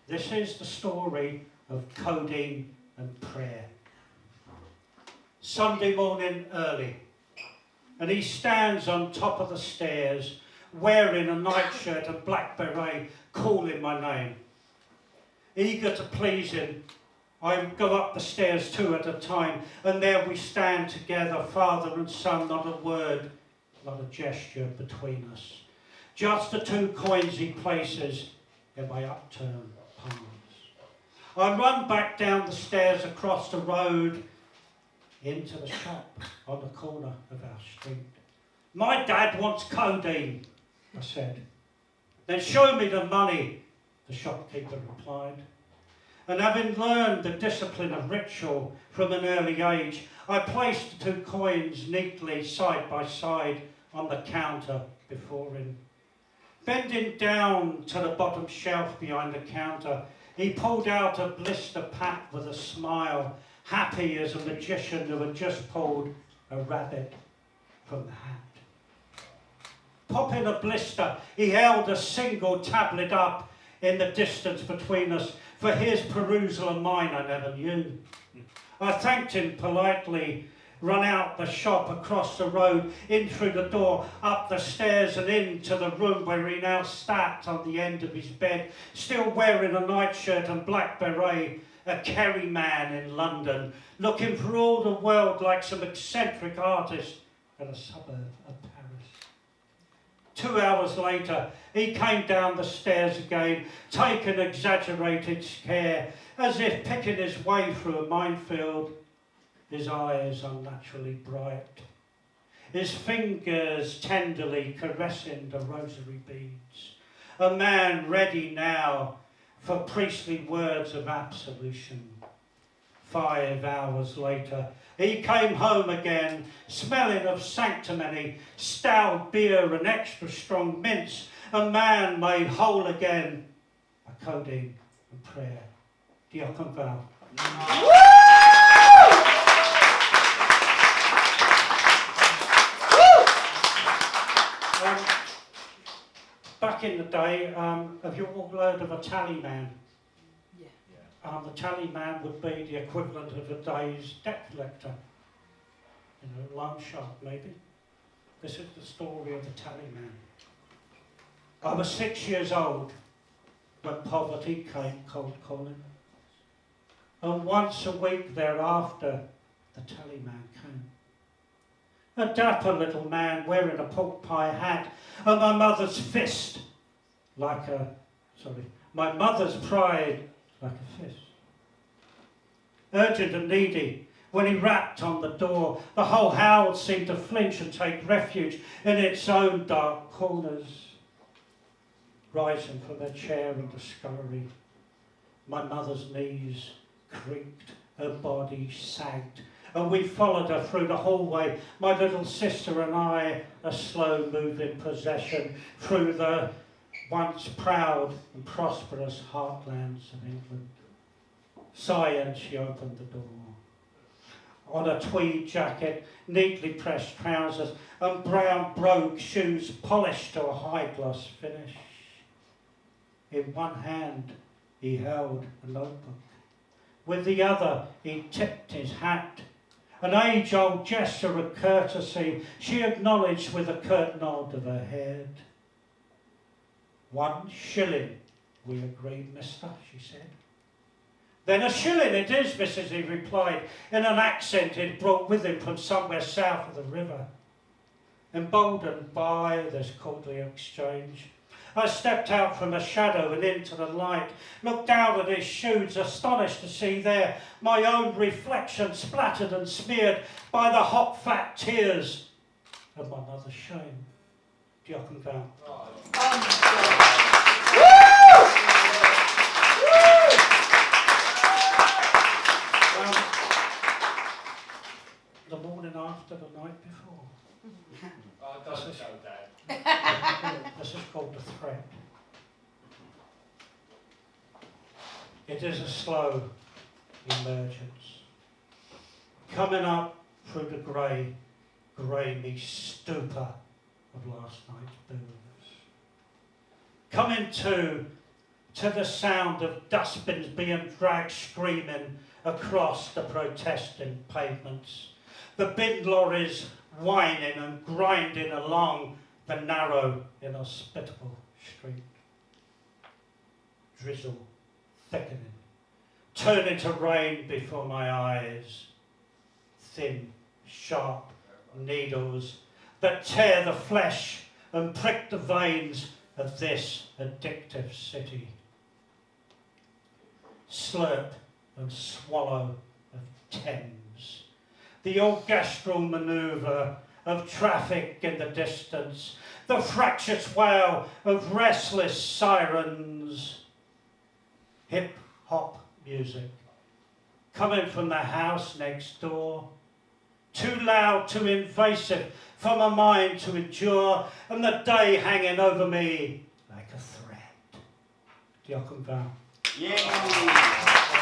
This is the story of codeine and prayer. Sunday morning early, and he stands on top of the stairs wearing a nightshirt and black beret, calling my name. Eager to please him, I go up the stairs 2 at a time, and there we stand together, father and son, not a word, not a gesture between us. Just the 2 coins he places in my upturned palms. I run back down the stairs across the road into the shop on the corner of our street. My dad wants codeine, I said. Then show me the money, the shopkeeper replied. And having learned the discipline of ritual from an early age, I placed the 2 coins neatly side by side on the counter before him. Bending down to the bottom shelf behind the counter, he pulled out a blister pack with a smile, happy as a magician who had just pulled a rabbit from the hat. Popping a blister, he held a single tablet up in the distance between us. For his perusal and mine I never knew. I thanked him politely, run out the shop, across the road, in through the door, up the stairs and into the room where he now sat on the end of his bed, still wearing a nightshirt and black beret, a Kerry man in London, looking for all the world like some eccentric artist in a suburb of Paris. 2 hours later, he came down the stairs again, taking exaggerated care, as if picking his way through a minefield, his eyes unnaturally bright, his fingers tenderly caressing the rosary beads, a man ready now for priestly words of absolution. 5 hours later, he came home again, smelling of sanctimony, stout beer and extra strong mints, a man made whole again, a codeine and prayer. Diolch yn fawr. Back in the day, have you all heard of a tally man? Yeah. The tally man would be the equivalent of a day's debt collector. You know, loan shark maybe. This is the story of the tally man. I was 6 years old when poverty came cold calling. And once a week thereafter, the tally man came. A dapper little man wearing a pork pie hat and my mother's fist like my mother's pride like a fist. Urgent and needy, when he rapped on the door, the whole house seemed to flinch and take refuge in its own dark corners. Rising from her chair in the scullery, my mother's knees creaked, her body sagged, and we followed her through the hallway, my little sister and I, a slow-moving procession through the once proud and prosperous heartlands of England. Sighing, she opened the door. On a tweed jacket, neatly pressed trousers, and brown brogue shoes polished to a high-gloss finish. In one hand, he held a notebook. With the other, he tipped his hat. An age-old gesture of courtesy she acknowledged with a curt nod of her head. 1 shilling, we agreed, mister, she said. Then a shilling it is, missus, he replied, in an accent he'd brought with him from somewhere south of the river. Emboldened by this courtly exchange, I stepped out from the shadow and into the light, looked down at his shoes, astonished to see there my own reflection splattered and smeared by the hot, fat tears of my mother's shame. Diolch yn fawr. The morning after the night before. This is called the threat. It is a slow emergence. Coming up through the grey stupor of last night's booze. Coming to to the sound of dustbins being dragged screaming across the protesting pavements. The bin lorries whining and grinding along the narrow, inhospitable street. Drizzle thickening, turning to rain before my eyes. Thin, sharp needles that tear the flesh and prick the veins of this addictive city. Slurp and swallow of Thames. The orchestral manoeuvre of traffic in the distance. The fractious wail of restless sirens. Hip-hop music coming from the house next door. Too loud, too invasive for my mind to endure, and the day hanging over me like a threat. Diolch yn fawr. Yeah.